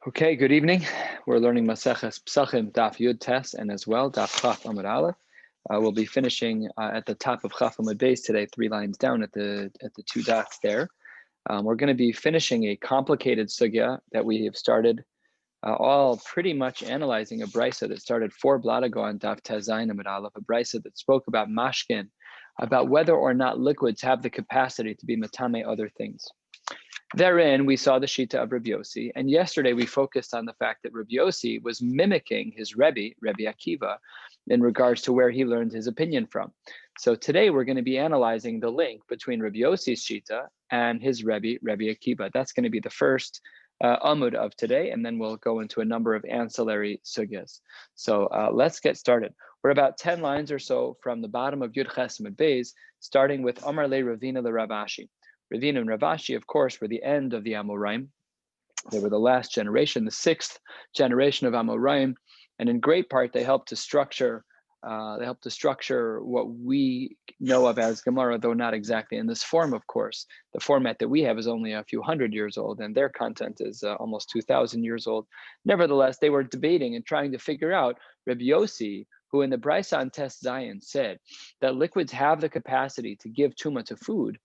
Okay, good evening. We're learning Maseches Pesachim Daf Yud Tes and as well Daf Chaf Amud Aleph. We'll be finishing at the top of Chaf Amud Beis today, 3 lines down at the two dots there. We're going to be finishing a complicated sugya that we have started all pretty much analyzing a brisa that started 4 blot ago on Daf Tes Zayin Amud Aleph, a brisa that spoke about mashkin, about whether or not liquids have the capacity to be matame other things. Therein, we saw the Shita of Rabbi Yossi, and yesterday we focused on the fact that Rabbi Yossi was mimicking his Rabbi Akiva, in regards to where he learned his opinion from. So today we're going to be analyzing the link between Rabbi Yossi's Shita and his Rabbi Akiva. That's going to be the first amud of today, and then we'll go into a number of ancillary sugyas. So let's get started. We're about 10 lines or so from the bottom of Yud Ches Amud Beis, starting with Amar Le Ravina Le Ravashi. Ravina and Ravashi, of course, were the end of the Amoraim. They were the last generation, the 6th generation of Amoraim, and in great part they helped to structure what we know of as Gemara, though not exactly in this form, of course. The format that we have is only a few hundred years old, and their content is almost 2,000 years old. Nevertheless, they were debating and trying to figure out Rabbi Yossi, who in the Brisa on Tes Zayin said that liquids have the capacity to give tuma to food.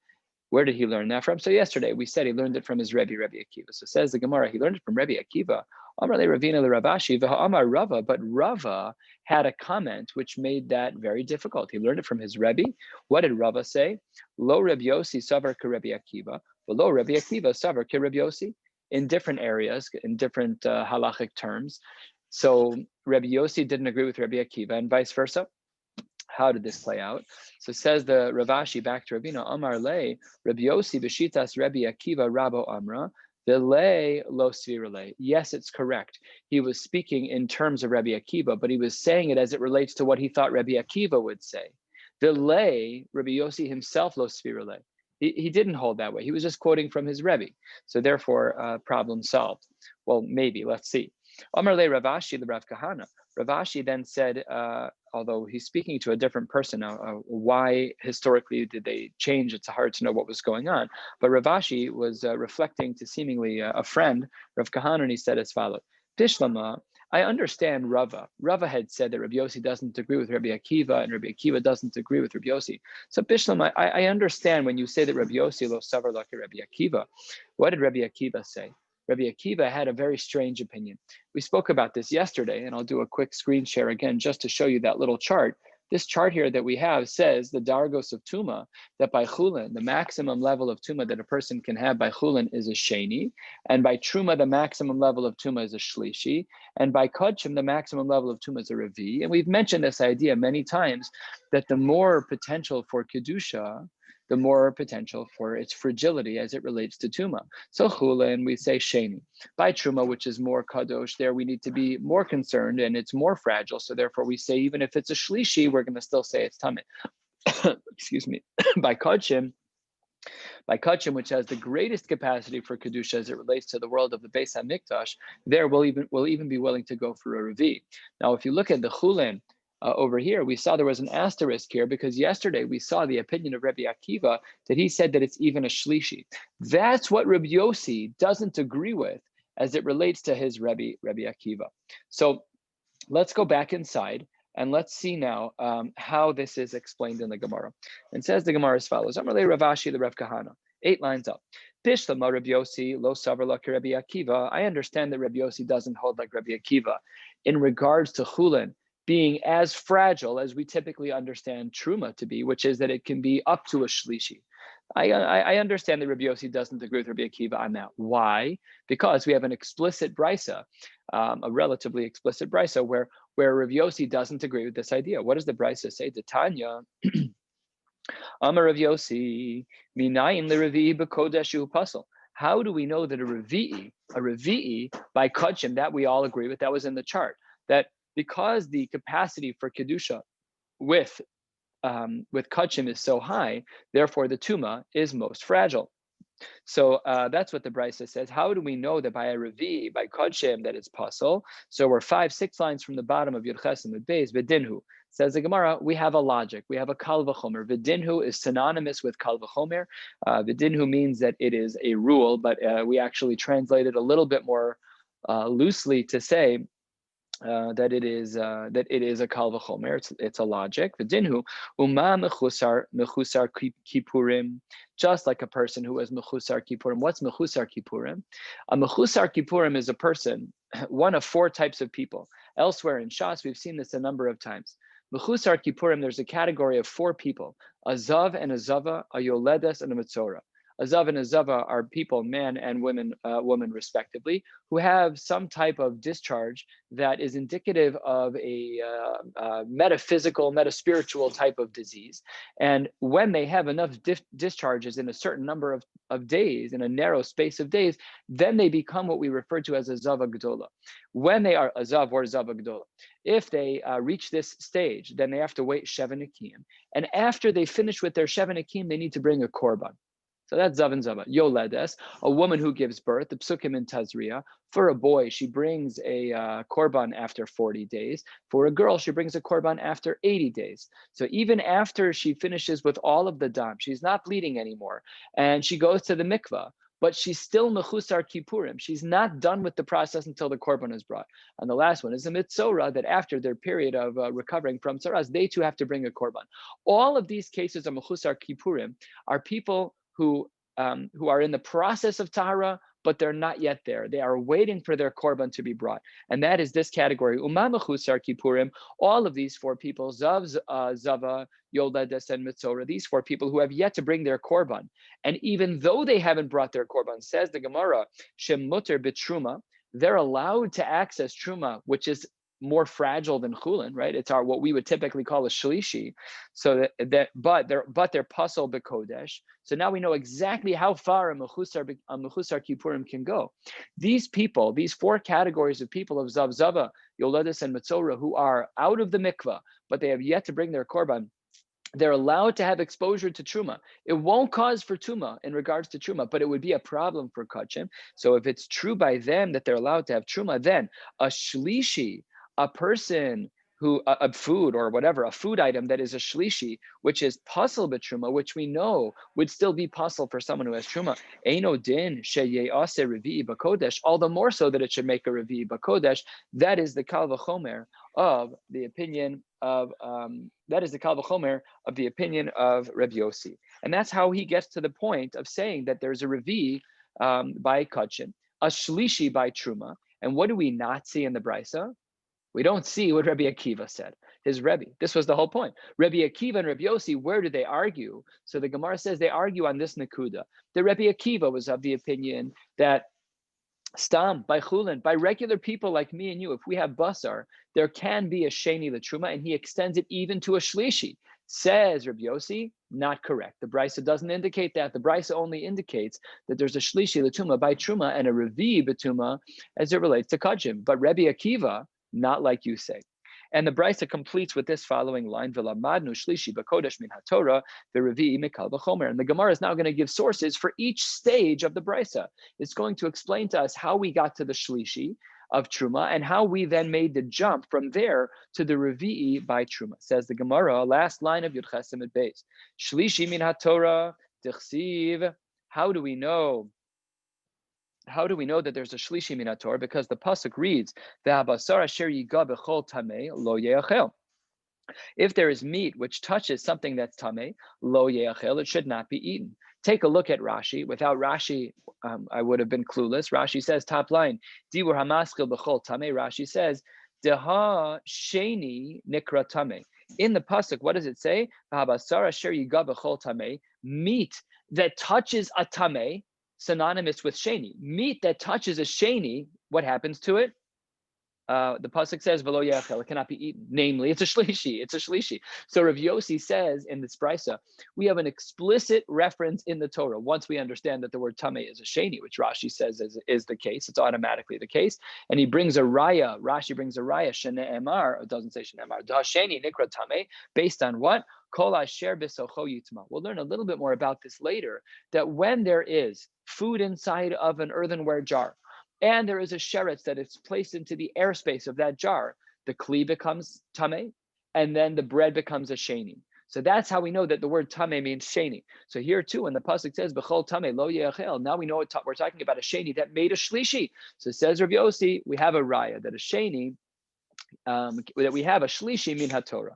Where did he learn that from? So yesterday we said he learned it from his Rabbi Akiva. So says the Gemara, he learned it from Rabbi Akiva. Amar le Ravina le Ravashi, Amar Rava, but Rava had a comment which made that very difficult. He learned it from his Rebbe. What did Rava say? Lo Rabbi Yossi savar ke Rabbi Akiva, but lo Rabbi Akiva savar ke Rabbi Yossi, in different areas, in different halachic terms. So Rabbi Yossi didn't agree with Rabbi Akiva and vice versa. How did this play out? So says the Ravashi back to Rabina, Amar le, Rabbi Yossi b'shitas Rabbi Akiva Rabo Amra, v'le lo svirale. Yes, it's correct. He was speaking in terms of Rabbi Akiva, but he was saying it as it relates to what he thought Rabbi Akiva would say. V'le, Rabbi Yossi himself lo svirale. He didn't hold that way. He was just quoting from his Rebbe. So therefore, problem solved. Well, maybe, let's see. Amar le Ravashi the Rav Kahana. Ravashi then said, although he's speaking to a different person now, why historically did they change? It's hard to know what was going on. But Ravashi was reflecting to seemingly a friend, Rav Kahana, and he said as follows: Pishlama, I understand Rava. Rava had said that Rabbi Yossi doesn't agree with Rabbi Akiva, and Rabbi Akiva doesn't agree with Rabbi Yossi. So Pishlama, I understand when you say that Rabbi Yossi lo savar like Rabbi Akiva. What did Rabbi Akiva say? Rabbi Akiva had a very strange opinion. We spoke about this yesterday, and I'll do a quick screen share again just to show you that little chart. This chart here that we have says the dargos of Tuma, that by Chulin, the maximum level of Tuma that a person can have by Chulin is a Sheni, and by Truma, the maximum level of Tuma is a Shlishi, and by Kodshim, the maximum level of Tuma is a Revi. And we've mentioned this idea many times, that the more potential for Kedusha, the more potential for its fragility as it relates to Tuma. So Chulin, we say Sheni. By Truma, which is more Kadosh, there we need to be more concerned and it's more fragile. So therefore we say, even if it's a Shlishi, we're going to still say it's Tamid. Excuse me. By Kodshim, which has the greatest capacity for Kedusha as it relates to the world of the Beis HaMikdash, there we'll even be willing to go for a Revi. Now, if you look at the Chulin, over here, we saw there was an asterisk here because yesterday we saw the opinion of Rabbi Akiva that he said that it's even a shlishi. That's what Rabbi Yossi doesn't agree with as it relates to his Rabbi Akiva. So let's go back inside and let's see now how this is explained in the Gemara. And says the Gemara as follows: Amalei Ravashi the Rav Kahana, 8 lines up. Pishlama Rabbi Yossi lo savar like Rabbi Akiva. I understand that Rabbi Yossi doesn't hold like Rabbi Akiva in regards to Chulin being as fragile as we typically understand Truma to be, which is that it can be up to a Shlishi. I understand that Rabbi Yossi doesn't agree with Rabbi Akiva on that. Why? Because we have an explicit brisa, a relatively explicit brisa, where Rabbi Yossi doesn't agree with this idea. What does the brisa say? The Tanya, Amar Rav Yossi, minayin l'revi'i b'kodesh pasal. How do we know that a revi'i by Kodshim, that we all agree with, that was in the chart, that because the capacity for Kedusha with Kodshim is so high, therefore the Tuma is most fragile. So that's what the Brisa says. How do we know that by a Revi, by Kodshim, that it's possible? So we're 5-6 lines from the bottom of Yud Ches Amud Beis. V'dinhu, says the Gemara, we have a logic. We have a kal v'chomer. V'dinhu is synonymous with kal v'chomer. V'dinhu means that it is a rule, but we actually translate it a little bit more loosely to say that it is a kal v'chomer. It's a logic. The dinhu uma mechusar kippurim, just like a person who has mechusar kippurim. What's mechusar kippurim? A mechusar kippurim is a person, one of four types of people. Elsewhere in Shas, we've seen this a number of times. Mechusar kippurim, there's a category of four people: a zav and a zava, a yoledes and a mitzora. A zav and a zava are people, man and women, woman respectively, who have some type of discharge that is indicative of a metaphysical, metaspiritual type of disease. And when they have enough discharges in a certain number of days, in a narrow space of days, then they become what we refer to as a zava gdola. When they are a zav or zava gdola, if they reach this stage, then they have to wait Sheva Nekim. And after they finish with their Sheva Nekim, they need to bring a korban. So that's Zav and Zava. Yoledes, a woman who gives birth, the Psukim in Tazria. For a boy, she brings a korban after 40 days. For a girl, she brings a korban after 80 days. So even after she finishes with all of the dam, she's not bleeding anymore, and she goes to the mikvah, but she's still mechusar kippurim. She's not done with the process until the korban is brought. And the last one is a mitzora, that after their period of recovering from tzaras, they too have to bring a korban. All of these cases of mechusar kippurim are people who are in the process of tahara, but they're not yet there. They are waiting for their korban to be brought. And that is this category. Uma mechusar kippurim, all of these four people, Zav, Zava, Yoledes, and Mitzora, these four people who have yet to bring their korban. And even though they haven't brought their korban, says the Gemara, Shem muter b'truma, they're allowed to access truma, which is more fragile than chulin, right? It's what we would typically call a shlishi. So but they're pasol b'kodesh. So now we know exactly how far a mechusar kippurim can go. These people, these four categories of people of Zav, Zava, Yoledes, and Mitzora, who are out of the mikvah, but they have yet to bring their korban, they're allowed to have exposure to truma. It won't cause for tuma in regards to truma, but it would be a problem for kachim. So if it's true by them that they're allowed to have truma, then a shlishi, a person who, a food or whatever, a food item that is a shlishi, which is pasal b'truma, which we know would still be pasal for someone who has truma. Eino din sheyase revi'i b'kodesh, all the more so that it should make a revi'i b'kodesh. That is the kal v'chomer of the opinion of Rabbi Yossi, and that's how he gets to the point of saying that there's a revi by kachin, a shlishi by truma. And what do we not see in the brisa? We don't see what Rabbi Akiva said. His Rebbe. This was the whole point. Rabbi Akiva and Rabbi Yossi, where do they argue? So the Gemara says they argue on this nakuda. The Rabbi Akiva was of the opinion that stam, by chulin, by regular people like me and you, if we have basar, there can be a sheni l'truma, and he extends it even to a shlishi. Says Rabbi Yossi, not correct. The brisa doesn't indicate that. The brisa only indicates that there's a shlishi l'truma by truma and a revi b'tuma as it relates to kachim. But Rabbi Akiva, not like you say. And the brisa completes with this following line: "V'lamadnu shlishi b'kodesh min haTorah v'revi'i mikal v'chomer." And the Gemara is now going to give sources for each stage of the brisa. It's going to explain to us how we got to the shlishi of truma and how we then made the jump from there to the revi'i by truma. Says the Gemara, last line of Yud Ches Amud Beis: "Shlishi min haTorah tichsiv." How do we know? How do we know that there's a shlishi min haTorah? Because the pasuk reads, "Ve'habasar asher yiga b'chol tamei lo yeachel." If there is meat which touches something that's tamei, lo yeachel, it should not be eaten. Take a look at Rashi. Without Rashi, I would have been clueless. Rashi says, top line, Dibur hamaskil b'chol tamei. Rashi says, Deha sheni nikra tamei. In the pasuk, what does it say? Ve'habasar asher yiga b'chol tamei. Meat that touches a tamei, synonymous with sheni. Meat that touches a sheni, what happens to it? The pasuk says, "V'lo yachel," it cannot be eaten. Namely, it's a shlishi. It's a shlishi. So Rav Yossi says in this brisa, we have an explicit reference in the Torah. Once we understand that the word tamei is a sheni, which Rashi says is the case, it's automatically the case. And he brings a raya. Rashi brings a raya. Shene'emar, it doesn't say shene'emar. Da sheni nikra tamei. Based on what? Kol asher b'socho yitma. We'll learn a little bit more about this later. That when there is food inside of an earthenware jar, and there is a sheretz that is placed into the airspace of that jar, the kli becomes tamei, and then the bread becomes a sheni. So that's how we know that the word tameh means sheni. So here too, when the pasuk says b'chol tameh lo yeachel, now we know we're talking about a sheni that made a shlishi. So it says Rabbi Yossi, we have a raya that a sheni, that we have a shlishi min haTorah.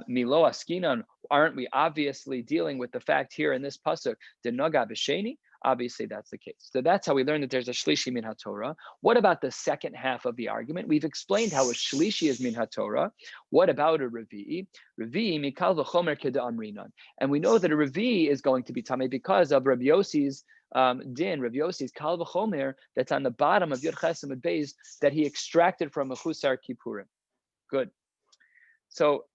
Milo askinan, aren't we obviously dealing with the fact here in this pasuk, the naga b'sheni? Obviously, that's the case. So that's how we learn that there's a shlishi min haTorah. What about the second half of the argument? We've explained how a shlishi is min haTorah. What about a revi'i? Revi'i mikal v'chomer keda amrinan. And we know that a revi'i is going to be tamei because of Rabbi Yossi's din, Rabbi Yossi's kal v'chomer that's on the bottom of Yud Ches Amud Beis that he extracted from a chusar kippurim. Good. So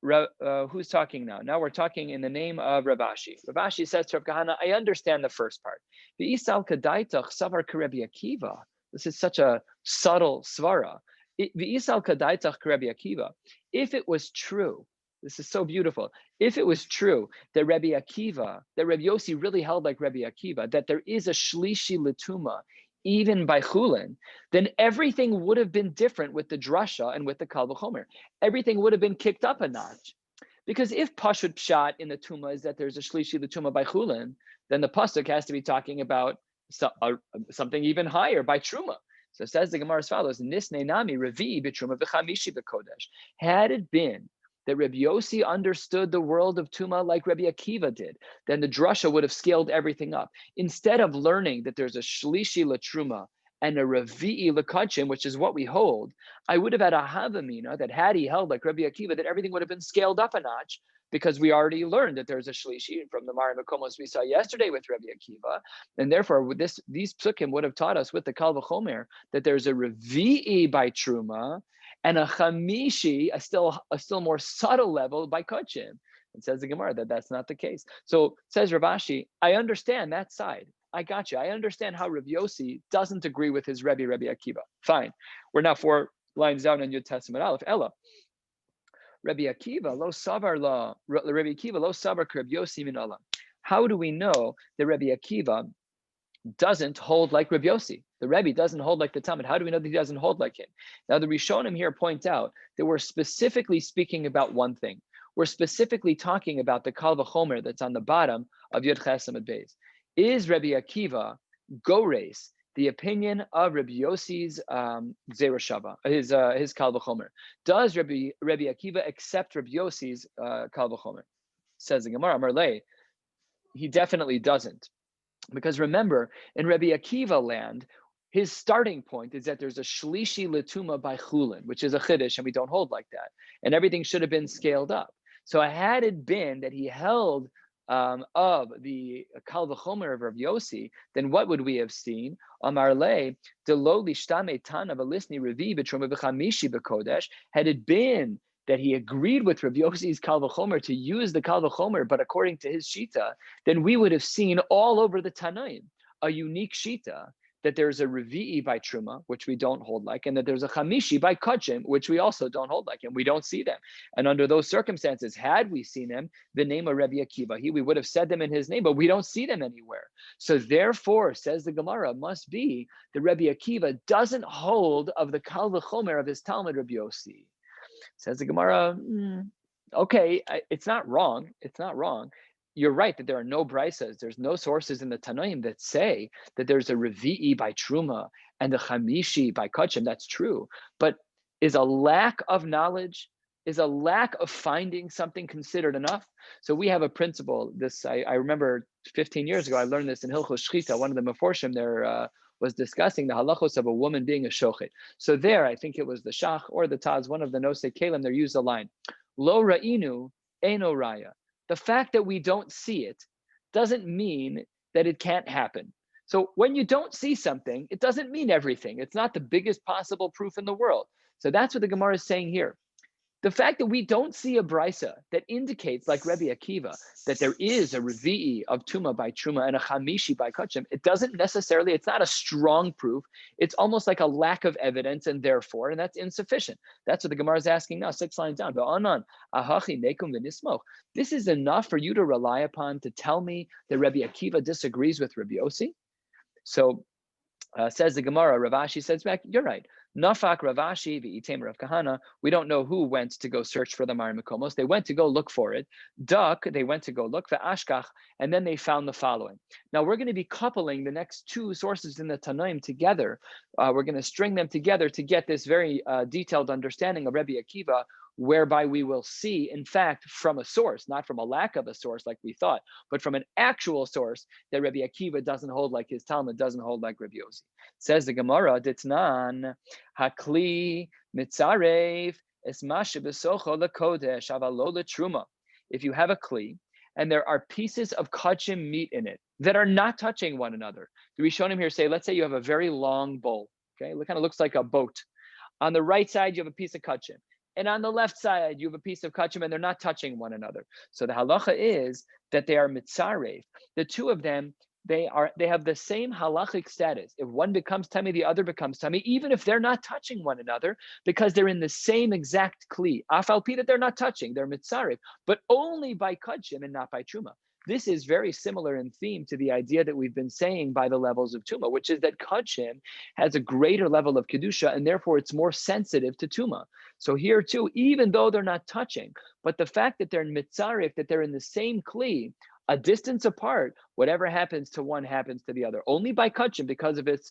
who's talking now? Now we're talking in the name of Rav Ashi. Rav Ashi says to Rav Kahana, I understand the first part. V'isal kadaitach savar k'Rebbi Akiva. This is such a subtle svara. V'isal kadaitach k'Rebbi Akiva. If it was true, this is so beautiful. If it was true that Rabbi Akiva, that Rabbi Yossi really held like Rabbi Akiva, that there is a shlishi letuma, even by chulin, then everything would have been different with the drasha and with the kal v'chomer. Everything would have been kicked up a notch. Because if pashut pshat in the tuma is that there's a shlishi letuma by chulin, then the pasuk has to be talking about something even higher by truma. So it says the Gemara as follows: Nisne nami revi b'truma v'chamishi b'kodesh. Had it been that Rabbi Yossi understood the world of Tuma like Rabbi Akiva did, then the drasha would have scaled everything up. Instead of learning that there's a shlishi latruma and a revi'i lekachim, which is what we hold, I would have had a havamina that had he held like Rabbi Akiva, that everything would have been scaled up a notch, because we already learned that there's a shlishi from the Mari Makomos we saw yesterday with Rabbi Akiva, and therefore these psukim would have taught us with the Kal V'chomer that there's a revi'i by truma, and a chamishi, a still more subtle level by kachim. It says the Gemara that that's not the case. So says Rav Ashi, I understand that side. I got you. I understand how Rav Yossi doesn't agree with his Rabbi Akiva. Fine. We're now 4 lines down in Yud Testament Aleph. Ella. Rabbi Akiva lo savar la. Rabbi Akiva lo savar Rabbi Yossi min Allah. How do we know that Rabbi Akiva doesn't hold like Rabbi Yossi? The Rebbe doesn't hold like the Talmud. How do we know that he doesn't hold like him? Now, the Rishonim here point out that we're specifically speaking about one thing. We're specifically talking about the Kal V'chomer that's on the bottom of Yud Ches Amud Beis. Is Rabbi Akiva Gores the opinion of Rabbi Yossi's Zera Shava, his Kal V'chomer? Does Rabbi Akiva accept Rabbi Yossi's Kal V'chomer? Says the Gemara, Marlei, he definitely doesn't. Because remember, in Rabbi Akiva land, his starting point is that there's a shlishi letuma by chulin, which is a chiddush, and we don't hold like that. And everything should have been scaled up. So had it been that he held of the kal v'chomer of Rav Yossi, then what would we have seen? Amar le delo lishtame tana v'lisni revi b'truma v'chamishi b'kodesh. Had it been that he agreed with Rav Yossi's kal v'chomer to use the kal v'chomer, but according to his shita, then we would have seen all over the Tanaim a unique shita, that there's a revi'i by truma, which we don't hold like, and that there's a chamishi by kachim, which we also don't hold like, and we don't see them. And under those circumstances, had we seen them, the name of Rabbi Akiva, we would have said them in his name, but we don't see them anywhere. So therefore, says the Gemara, must be that Rabbi Akiva doesn't hold of the kal v'chomer of his Talmud Rabbi Yossi. Says the Gemara, okay, it's not wrong. It's not wrong. You're right that there are no brisas. There's no sources in the Tanoim that say that there's a revi'i by truma and a chamishi by kachim. That's true. But is a lack of knowledge, is a lack of finding something considered enough? So we have a principle. This I remember 15 years ago, I learned this in Hilchos Shchita. One of the Meforshim there was discussing the halachos of a woman being a shochet. So there, I think it was the Shach or the Taz, one of the Nosei Kalim, there used a line, Lo ra'inu eno raya. The fact that we don't see it doesn't mean that it can't happen. So when you don't see something, it doesn't mean everything. It's not the biggest possible proof in the world. So that's what the Gemara is saying here. The fact that we don't see a brisa that indicates, like Rabbi Akiva, that there is a revi'i of tuma by truma and a chamishi by kachim, it doesn't necessarily, it's not a strong proof. It's almost like a lack of evidence, and therefore, and that's insufficient. That's what the Gemara is asking now, 6 lines down. This is enough for you to rely upon to tell me that Rabbi Akiva disagrees with Rabbi Yossi? So Says the Gemara, Ravashi says back, you're right. Nafak Ravashi v'item Rav Kahana. We don't know who went to go search for the Mar Mekomos. They went to go look for it. Duck, they went to go look for Ashkach, and then they found the following. Now we're going to be coupling the next two sources in the Tanaim together. We're going to string them together to get this very detailed understanding of Rabbi Akiva, whereby we will see, in fact, from a source, not from a lack of a source like we thought, but from an actual source, that Rabbi Akiva doesn't hold like his Talmud, doesn't hold like Rabbi Yossi. Says the Gemara, Ditnan, Hakli, Mitzarev, Esmashe Besocho Lekodesh, Avalo Letruma. If you have a Kli, and there are pieces of kachim meat in it that are not touching one another. The Rishonim here say, let's say you have a very long bowl, okay? It kind of looks like a boat. On the right side, you have a piece of kachim. And on the left side, you have a piece of kachim, and they're not touching one another. So the halacha is that they are mitzarev. The two of them, they have the same halachic status. If one becomes tummy, the other becomes tummy, even if they're not touching one another, because they're in the same exact kli. Afal pi that they're not touching, they're mitzarev, but only by kachim and not by truma. This is very similar in theme to the idea that we've been saying by the levels of Tuma, which is that Kachim has a greater level of Kedusha, and therefore it's more sensitive to Tuma. So here too, even though they're not touching, but the fact that they're in Mitzarif, that they're in the same Kli, a distance apart, whatever happens to one happens to the other, only by Kachim because of its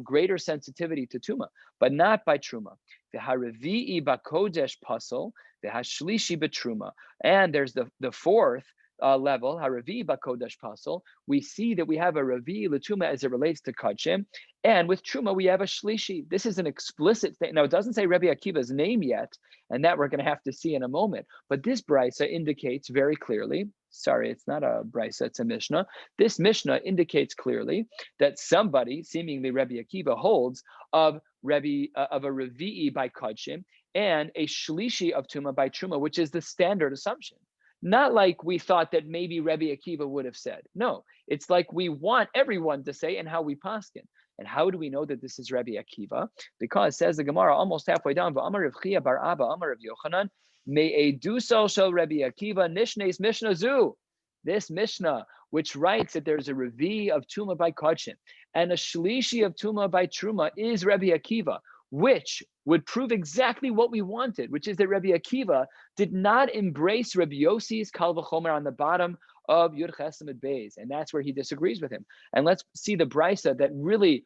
greater sensitivity to Tuma, but not by Truma. The Haravi'i Bakodesh Puzzle, the Hashlishi Betruma. And there's the fourth level, Haravi Bakodesh Pasal, we see that we have a Ravi Latuma as it relates to Kachim, and with Truma we have a Shlishi. This is an explicit thing. Now it doesn't say Rabbi Akiva's name yet, and that we're going to have to see in a moment, but this Brisa indicates very clearly, sorry, it's not a Brisa, it's a Mishnah. This Mishnah indicates clearly that somebody, seemingly Rabbi Akiva, holds of a Ravi'i by Kachim and a Shlishi of Tuma by Truma, which is the standard assumption. Not like we thought that maybe Rabbi Akiva would have said. No, it's like we want everyone to say and how we paskin. And how do we know that this is Rabbi Akiva? Because says the Gemara almost halfway down, V'amar Rav Chia bar Abba, Amar Rav Yochanan, Me'e dusal shel Rabbi Akiva, Nishnes Mishnah Zu. This Mishnah, which writes that there's a Revi of Tuma by Kachim and a Shlishi of Tuma by Truma, is Rabbi Akiva, which would prove exactly what we wanted, which is that Rabbi Akiva did not embrace Rabbi Yossi's Kal V'chomer on the bottom of Yud Chesamid Beis, and that's where he disagrees with him. And let's see the brisa that really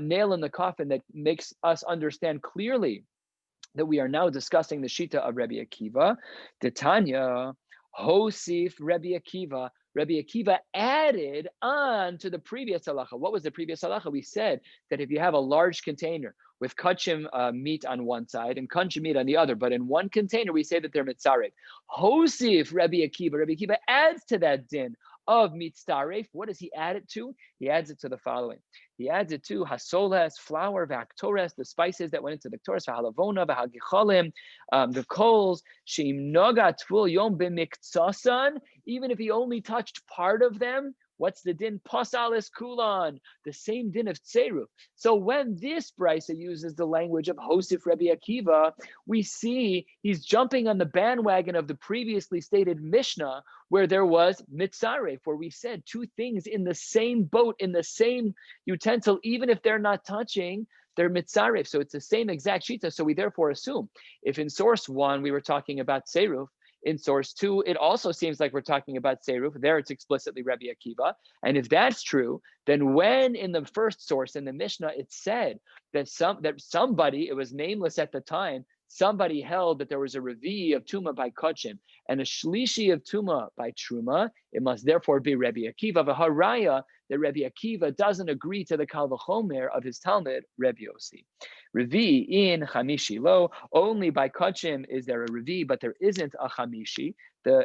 nail in the coffin that makes us understand clearly that we are now discussing the Shita of Rabbi Akiva. The Tanya, Hosif Rabbi Akiva. Rabbi Akiva added on to the previous halacha. What was the previous halacha? We said that if you have a large container with kachim meat on one side and kachim meat on the other, but in one container we say that they're mitzaref. Hosif Rabbi Akiva. Rabbi Akiva adds to that din of mitzaref. What does he add it to? He adds it to the following. He adds it to hasoles, flour, v'aktores, the spices that went into the ktores, v'halavona, v'hagicholim, the coals, sheim noga tvul yom b'miktsasan, even if he only touched part of them. What's the din? Pasalis kulan, the same din of tseruf. So when this brisa uses the language of Hosif Rabbi Akiva, we see he's jumping on the bandwagon of the previously stated Mishnah, where there was mitzaref, where we said two things in the same boat, in the same utensil, even if they're not touching, they're mitzaref. So it's the same exact shita. So we therefore assume, if in source one we were talking about tseruf, in source two, it also seems like we're talking about Seruf. There it's explicitly Rabbi Akiva. And if that's true, then when in the first source, in the Mishnah, it said that somebody, it was nameless at the time, somebody held that there was a Revi of Tuma by Kachim and a Shlishi of Tuma by Truma, it must therefore be Rabbi Akiva. V'haraya, that Rabbi Akiva doesn't agree to the Kal V'chomer of his Talmud, Rabbi Yossi. Revi in Chamishi lo, only by Kachim is there a Revi, but there isn't a Chamishi.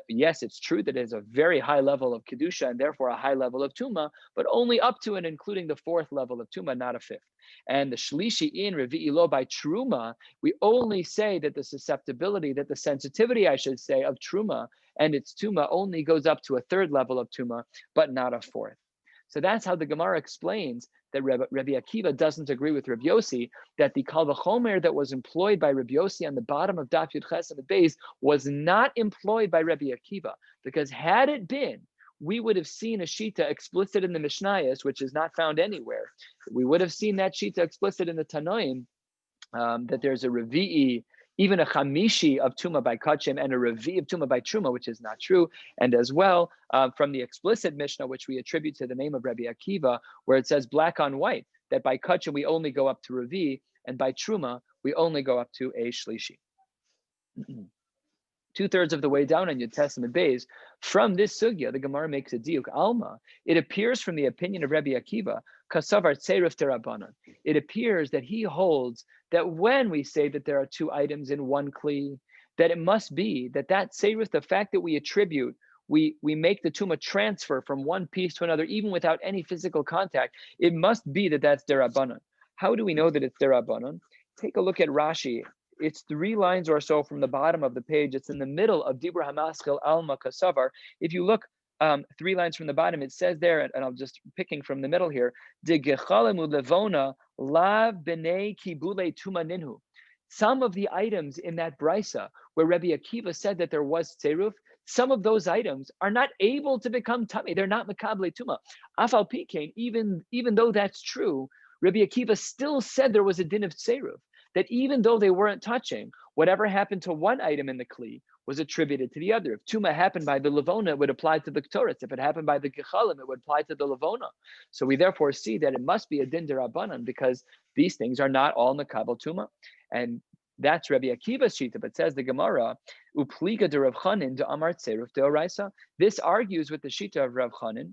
Yes, it's true that it is a very high level of Kedusha and therefore a high level of Tuma, but only up to and including the fourth level of Tuma, not a fifth. And the Shlishi in Revi lo by Truma, we only say that the susceptibility, that the sensitivity, I should say, of Truma and its Tuma only goes up to a third level of Tuma, but not a fourth. So that's how the Gemara explains that Rabbi Akiva doesn't agree with Rabbi Yossi, that the Kal V'chomer that was employed by Rabbi Yossi on the bottom of Daf Yud Ches and the base was not employed by Rabbi Akiva, because had it been, we would have seen a shita explicit in the Mishnayos, which is not found anywhere. We would have seen that shita explicit in the Tanoim, that there's a revi'i, even a chamishi of tuma by kachim, and a revi'i of tuma by truma, which is not true. And as well, from the explicit Mishnah, which we attribute to the name of Rabbi Akiva, where it says black on white, that by kachim we only go up to revi'i, and by truma we only go up to a shlishi. 2/3 of the way down on Yud Testament Beis, from this sugya, the Gemara makes a diuk alma. It appears from the opinion of Rabbi Akiva, kasavar tzeiruf derabanan. It appears that he holds that when we say that there are two items in one kli, that it must be that tzeiruf, the fact that we attribute, we make the tuma transfer from one piece to another, even without any physical contact. It must be that that's derabanan. How do we know that it's derabanan? Take a look at Rashi. It's 3 lines or so from the bottom of the page. It's in the middle of Dibur Hamaskil Alma Kasavar. If you look 3 lines from the bottom, it says there, and I'm just picking from the middle here, De Gechalemu Levona Lav B'nei Kibule Tuma Ninhu. Some of the items in that brisa where Rabbi Akiva said that there was tzeruf, some of those items are not able to become tummy. They're not makable tuma. Afal pikein, even though that's true, Rabbi Akiva still said there was a din of tzeruf. That even though they weren't touching, whatever happened to one item in the kli was attributed to the other. If tuma happened by the levona, it would apply to the ktoretz. If it happened by the gechalim, it would apply to the levona. So we therefore see that it must be a din derabanan, because these things are not all makabel tuma. And that's Rabbi Akiva's shita. But says the Gemara, upliga de Rav Chanin de amar tzeruf deoraisa. This argues with the shita of Rav Chanin.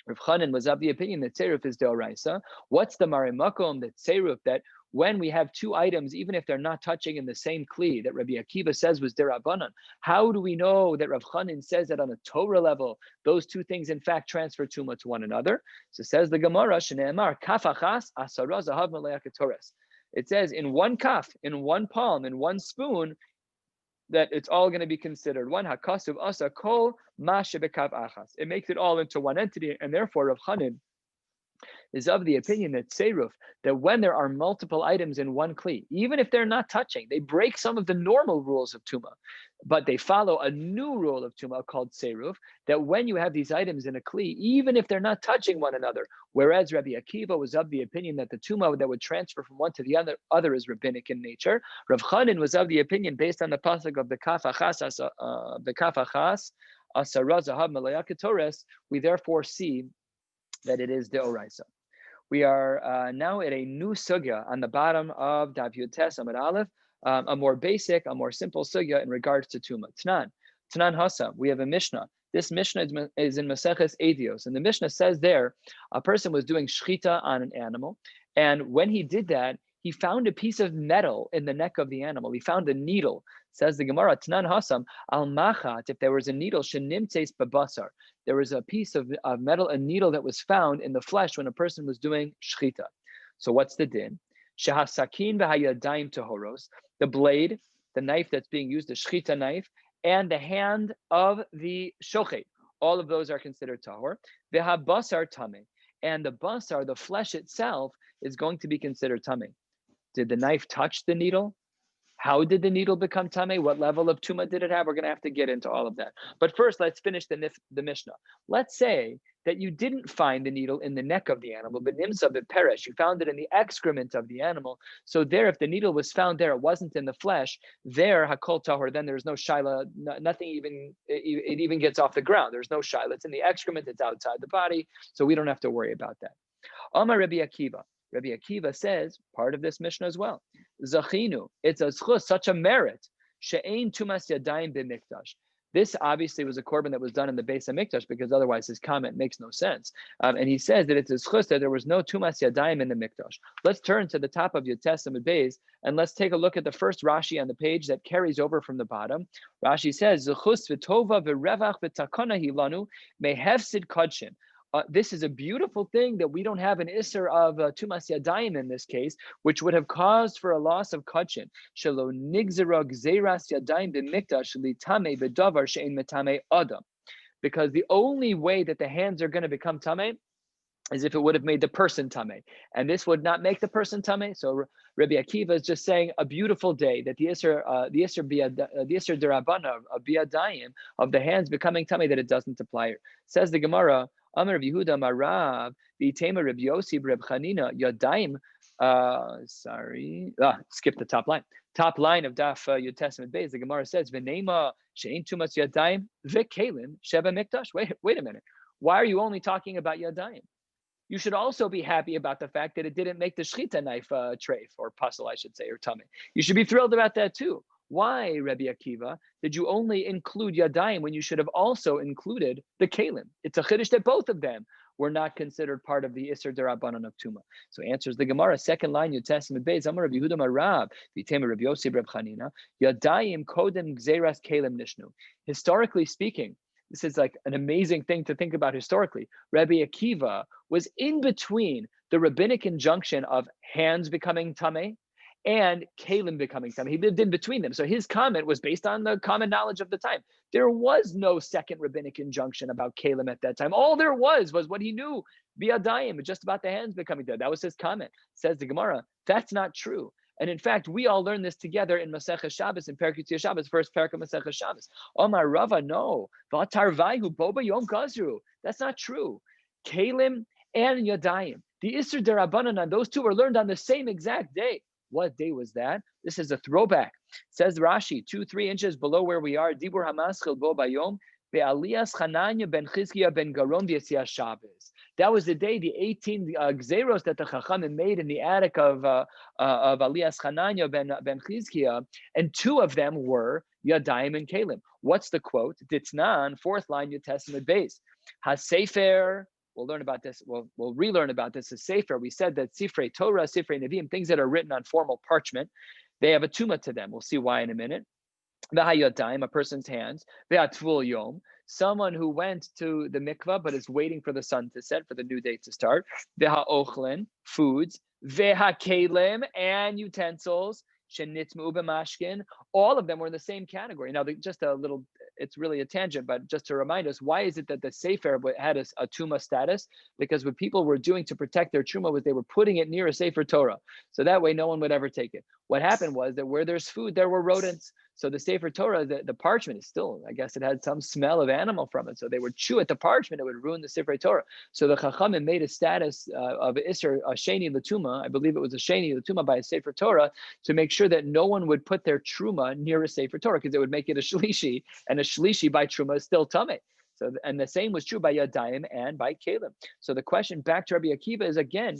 Rav Chanin was of the opinion that tzeruf is deoraisa. What's the marimakom that tzeruf, that when we have two items, even if they're not touching in the same kli, that Rabbi Akiva says was derabanan? How do we know that Rav Chanin says that on a Torah level, those two things in fact transfer tuma to one another? So says the Gemara, Shneemar kaf achas asara zahav malei ketores. It says in one kaf, in one palm, in one spoon, that it's all going to be considered one hakasuv asa kol ma shebekav achas. It makes it all into one entity, and therefore Rav Chanin is of the opinion that tzeruf, that when there are multiple items in one kli, even if they're not touching, they break some of the normal rules of tuma, but they follow a new rule of tuma called tzeruf, that when you have these items in a kli, even if they're not touching one another, whereas Rabbi Akiva was of the opinion that the tuma that would transfer from one to the other is rabbinic in nature, Rav Chanin was of the opinion, based on the pasuk of the kaf achas asara zahav malei ketores, we therefore see that it is deoraisa. We are now at a new sugya on the bottom of Daf Yud Tes Amud Aleph, a more basic, a more simple sugya in regards to tuma. Tanan Hasa, we have a Mishnah. This Mishnah is in Maseches Edios, and the Mishnah says there, a person was doing shchita on an animal, and when he did that, he found a piece of metal in the neck of the animal. He found a needle. Says the Gemara, Tanan Hasam, al machat, if there was a needle, shenimtzeis babasar, there was a piece of metal, a needle that was found in the flesh when a person was doing shchita. So what's the din? Shehasakin v'hayadayim tahoros, the blade, the knife that's being used, the shchita knife, and the hand of the shochet, all of those are considered tahor. V'habasar tameh, and the basar, the flesh itself, is going to be considered tameh. Did the knife touch the needle? How did the needle become tameh? What level of tuma did it have? We're going to have to get into all of that. But first, let's finish the Mishnah. Let's say that you didn't find the needle in the neck of the animal, but nimsa Peresh, you found it in the excrement of the animal. So there, if the needle was found there, it wasn't in the flesh, there, hakol tahor, then there's no shaila, nothing even, it even gets off the ground. There's no shaila. It's in the excrement, it's outside the body, so we don't have to worry about that. Amar Rabbi Akiva. Rabbi Akiva says, part of this Mishnah as well, Zachinu, it's a zchus, such a merit, she'ein tumas yadayim b'mikdash. This obviously was a korban that was done in the Beis HaMikdash, because otherwise his comment makes no sense. And he says that it's a zchus that there was no tumas yadayim in the mikdash. Let's turn to the top of Yud Tes Amud Beis, and let's take a look at the first Rashi on the page that carries over from the bottom. Rashi says, Zechus v'tova v'revach v'takana hilanu mehefsid kodshin. This is a beautiful thing that we don't have an isser of tumas yadayim in this case, which would have caused for a loss of kachin. Shelo nigzera gzeras yadayim b'mikdash litame b'davar she'en metame adam. Because the only way that the hands are going to become tameh as if it would have made the person tame, and this would not make the person tame. So Rabbi Akiva is just saying a beautiful day that the Isser derabana of biadayim, of the hands becoming tame, that it doesn't apply here. Says the Gemara, Amar Rabbi Yehuda Marav v'itema Rabbi Yossi Reb Chanina yadayim. Skip the top line. Top line of Daf Yud Testament Beis. The Gemara says, "V'neima she'ein tumas yadayim v'kelim sheba mikdash." Wait a minute. Why are you only talking about yadayim? You should also be happy about the fact that it didn't make the shechita knife treif, or puzzle, I should say, or tummy. You should be thrilled about that too. Why, Rabbi Akiva, did you only include yadayim when you should have also included the kalim? It's a chiddush that both of them were not considered part of the Isser Derabanan of Tuma. So answers the Gemara, second line, Yud Testament Beis, Amar Rabbi Yehuda Marav, V'itema Rabbi Yossi Reb Chanina, Yadayim Kodem Gzeras Kalim Nishnu. Historically speaking, this is like an amazing thing to think about historically. Rabbi Akiva was in between the rabbinic injunction of hands becoming tameh and kalim becoming tameh. He lived in between them. So his comment was based on the common knowledge of the time. There was no second rabbinic injunction about kalim at that time. All there was what he knew, biadayim, just about the hands becoming dead. That was his comment. Says the Gemara, that's not true. And in fact, we all learn this together in Maseches Shabbos, in Perek Yitzia Shabbos, first Perek of Maseches Shabbos. Omar Rava, no. V'atarvaihu boba yom gazru. That's not true. Kalim and Yadayim. The Isser Derabanan, those two were learned on the same exact day. What day was that? This is a throwback. Says Rashi, 2-3 inches below where we are. Dibur Hamaschil bo bayom ve'alias Chananya ben Chizkiya ben Garon v'Yitzia Shabbos. That was the day, the 18 Gzeros that the Chachamim made in the attic of Alias Chananya ben Chizkiya, and two of them were Yadayim and Kalim. What's the quote? Ditznan, fourth line, Yud Testament Beis. HaSefer, we'll learn about this, we'll relearn about this, as Sefer. We said that Sifrei Torah, Sifrei Nevi'im, things that are written on formal parchment, they have a tumah to them. We'll see why in a minute. V'hayadayim, a person's hands. V'hatvul yom, someone who went to the mikvah but is waiting for the sun to set, for the new day to start. V'ha'ochlin, foods. V'ha'kelim, and utensils. Shenitmu b'mashkin. All of them were in the same category. Now, just a little, it's really a tangent, but just to remind us, why is it that the Sefer had a Tumah status? Because what people were doing to protect their Truma was they were putting it near a Sefer Torah. So that way no one would ever take it. What happened was that where there's food, there were rodents. So the Sefer Torah, the parchment is still, I guess it had some smell of animal from it. So they would chew at the parchment, it would ruin the Sefer Torah. So the Chachamim made a status of Isser, a Sheni L'Tuma, I believe it was a Sheni L'Tuma by a Sefer Torah, to make sure that no one would put their Truma near a Sefer Torah, because it would make it a Shlishi, and a Shlishi by Truma is still Tameh. So, and the same was true by Yadayim and by Kalim. So the question back to Rabbi Akiva is, again,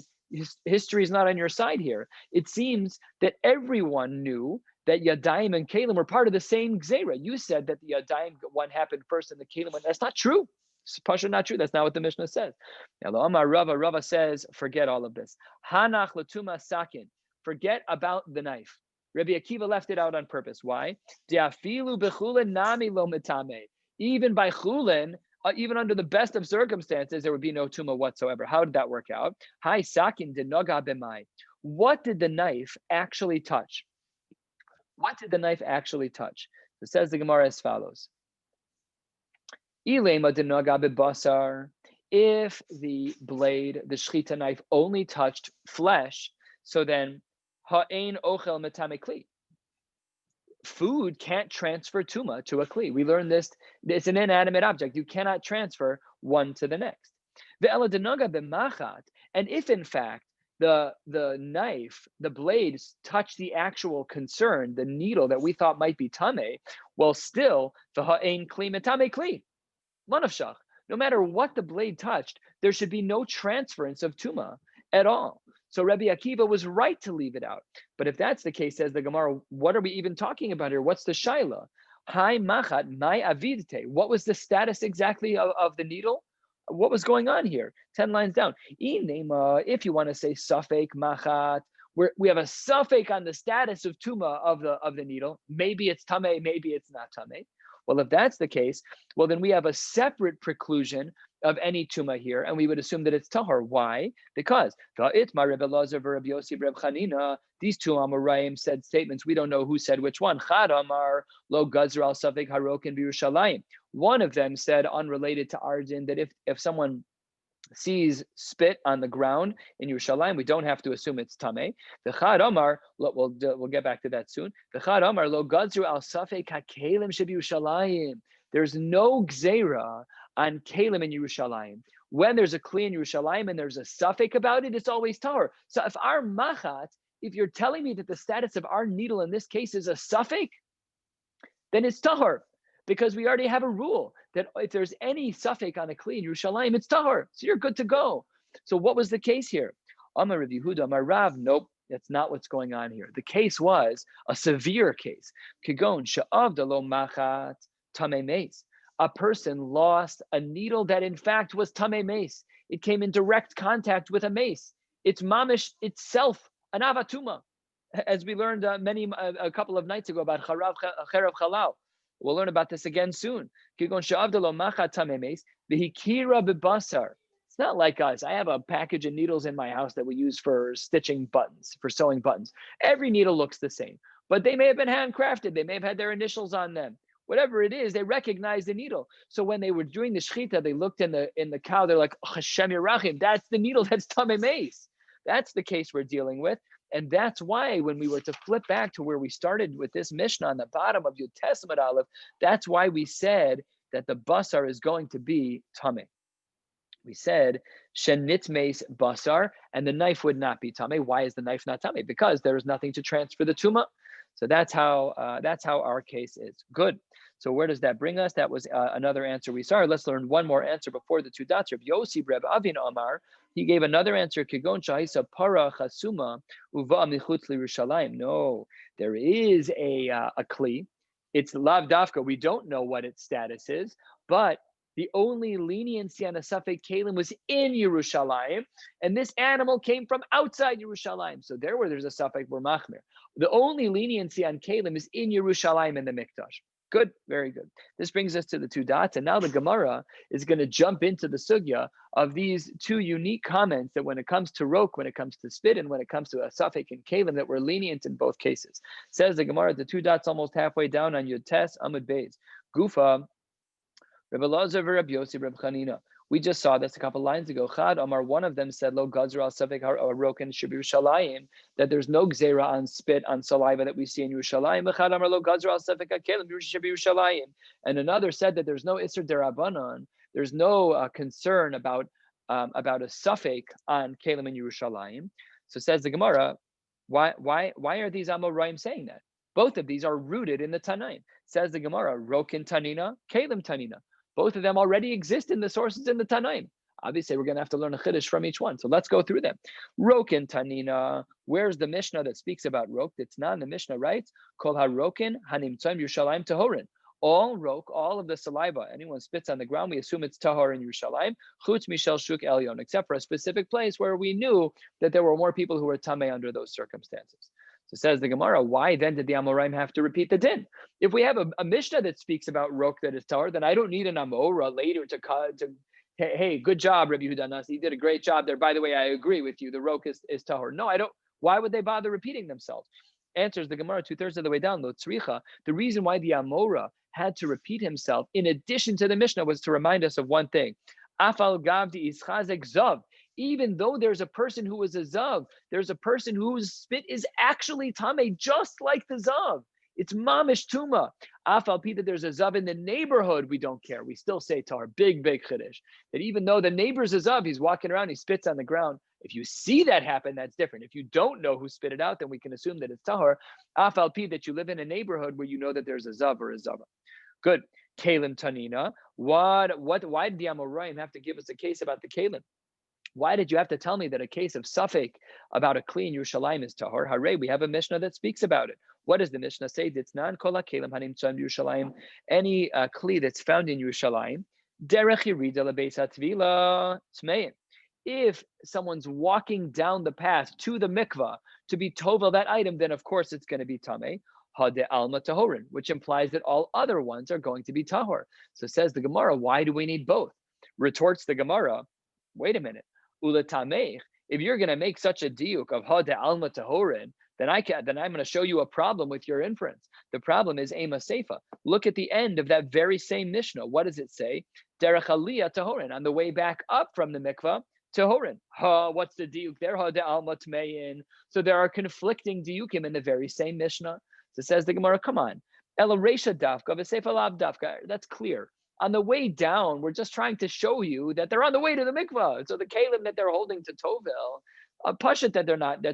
history is not on your side here. It seems that everyone knew that Yadayim and Kalim were part of the same Gzeira. You said that the Yadayim one happened first and the Kalim one. That's not true. It's Pasha not true. That's not what the Mishnah says. Now, Rava says, forget all of this. Hanach Latuma Sakin. Forget about the knife. Rabbi Akiva left it out on purpose. Why? De'afilu b'chulin nami lo metame. Even by chulin, even under the best of circumstances, there would be no tumah whatsoever. How did that work out? Hai sakin de noga b'mai. What did the knife actually touch? What did the knife actually touch? So it says the Gemara as follows. Ilema de noga b'basar. If the blade, the shechita knife, only touched flesh, so then ha'ein ochel metame kli. Food can't transfer tuma to a kli. We learned this. It's an inanimate object. You cannot transfer one to the next. Ve'ela de noga b'machat. And if in fact the knife, the blades touch the actual concern, the needle that we thought might be tameh, well, still the ha'ein kli metame kli. Manavshach. No matter what the blade touched, there should be no transference of tuma at all. So Rabbi Akiva was right to leave it out. But if that's the case, says the Gemara, what are we even talking about here? What's the shaila? Hai machat, mai avidte. What was the status exactly of the needle? What was going on here? 10 lines down. If you want to say safek machat, we have a safek on the status of tuma of the needle. Maybe it's tameh, maybe it's not tameh. Well, if that's the case, well, then we have a separate preclusion of any tuma here, and we would assume that it's tahor. Why? Because these two Amoraim said statements. We don't know who said which one. Chad Amar lo gazra al safek harokin b'Yerushalayim. One of them said, unrelated to Arjun, that if someone sees spit on the ground in Yerushalayim, we don't have to assume it's tamei. V'chad Omar, we'll get back to that soon. V'chad Omar lo gadzru al safek hakelim shebYerushalayim. There's no gzeira on kelim in Yerushalayim. When there's a kli in Yerushalayim and there's a suffix about it, it's always tahor. So if our machat, if you're telling me that the status of our needle in this case is a suffix, then it's tahor. Because we already have a rule that if there's any suffix on a kli in Yerushalayim, it's tahor. So you're good to go. So what was the case here? Amar Rav Yehuda, Amar Rav, nope, that's not what's going on here. The case was a severe case. Kigon she'avda lo machat tamei meis. A person lost a needle that in fact was tamei meis. It came in direct contact with a mace. It's mamish itself, an avatuma, as we learned a couple of nights ago about cherav chalal. We'll learn about this again soon. It's not like us. I have a package of needles in my house that we use for stitching buttons, for sewing buttons. Every needle looks the same, but they may have been handcrafted. They may have had their initials on them. Whatever it is, they recognize the needle. So when they were doing the shechita, they looked in the cow. They're like, Hashem Yerachim, that's the needle. That's tamei meis. That's the case we're dealing with. And that's why when we were to flip back to where we started with this Mishnah on the bottom of Yud Testament Aleph, that's why we said that the basar is going to be tamei. We said shenitmeis basar, and the knife would not be tamei. Why is the knife not tamei? Because there is nothing to transfer the tuma. So that's how our case is. Good. So where does that bring us? That was another answer we saw. Let's learn one more answer before the two dots. Rabbi Yossi, Reb Avin Amar, he gave another answer. Kigon shahisa para chasuma uva michutz liYerushalayim. No, there is a kli. It's lav dafka. We don't know what its status is, but the only leniency on a safek kelim was in Yerushalayim, and this animal came from outside Yerushalayim. So there, where there's a safek, we're machmir. The only leniency on kelim is in Yerushalayim in the mikdash. Good, very good. This brings us to the two dots, and now the Gemara is going to jump into the sugya of these two unique comments that when it comes to rok, when it comes to spit, and when it comes to a safek and kelim, that were lenient in both cases. Says the Gemara, the two dots almost halfway down on Yud Tes Amud Beis. Gufa, Rabbi Elazar, Rabbi Yossi, Rabbi Chanina. We just saw this a couple lines ago. Chad Amar, one of them said, Lo gazra al safek haroken shebYerushalayim, that there's no gzera on spit, on saliva that we see in Yerushalayim. Chad Amar, Lo gazra al safek hakelim shebYerushalayim. And another said that there's no isser derabanan, there's no concern about a safek on kelim in Yerushalayim. So says the Gemara, why are these Amoraim saying that? Both of these are rooted in the Tanaim. Says the Gemara, Rokin Tanina, Kelim Tanina. Both of them already exist in the sources in the Tanaim. Obviously, we're going to have to learn a chiddush from each one. So let's go through them. Rokin Tanina. Where's the Mishnah that speaks about rok? It's not in the Mishnah, right? Kol harokin hanimtzam Yerushalayim tahorin. All rok, all of the saliva, anyone spits on the ground, we assume it's tahor in Yerushalayim. Chutz mishel shuk elyon, except for a specific place where we knew that there were more people who were tamei under those circumstances. So says the Gemara, why then did the Amoraim have to repeat the din? If we have a Mishnah that speaks about rok that is tahor, then I don't need an Amora later to hey, good job, Rabbi Yehuda Nasi, you did a great job there. By the way, I agree with you. The rok is tahor. No, I don't. Why would they bother repeating themselves? Answers the Gemara 2/3 of the way down. Lo tzricha. The reason why the Amora had to repeat himself, in addition to the Mishnah, was to remind us of one thing. Afal gavdi ischazek zav. Even though there's a person who is a zav, there's a person whose spit is actually tamei, just like the zav. It's mamish tuma. Afal pi that there's a zav in the neighborhood, we don't care. We still say tar, big chiddush. That even though the neighbor's a zav, he's walking around, he spits on the ground. If you see that happen, that's different. If you don't know who spit it out, then we can assume that it's tahor. Afal pi that you live in a neighborhood where you know that there's a zav or a zava. Good. Kalim tanina. Why did the Amoraim have to give us a case about the kalim? Why did you have to tell me that a case of safek about a kli in Yerushalayim is tahor? Hare, we have a Mishnah that speaks about it. What does the Mishnah say? Ditznan kol hakelim hanimtzam Yerushalayim. Any kli that's found in Yerushalayim, derech yirida lebeis hatvila tmeim. If someone's walking down the path to the mikvah to be tovel that item, then of course it's going to be tamei. Hade alma tahorin, which implies that all other ones are going to be tahor. So says the Gemara, why do we need both? Retorts the Gemara, wait a minute. If you're going to make such a diuk of hade alma tahorin, then I'm going to show you a problem with your inference. The problem is ema seifa. Look at the end of that very same Mishnah. What does it say? Derech aliyah tahorin. On the way back up from the mikvah, tahorin. What's the diuk there? Ha de alma tmein. So there are conflicting diukim in the very same Mishnah. So says the Gemara, come on. Ela reisha dafka v'seif alav dafka. That's clear. On the way down, we're just trying to show you that they're on the way to the mikvah. So the kalim that they're holding to Tovel, pashut that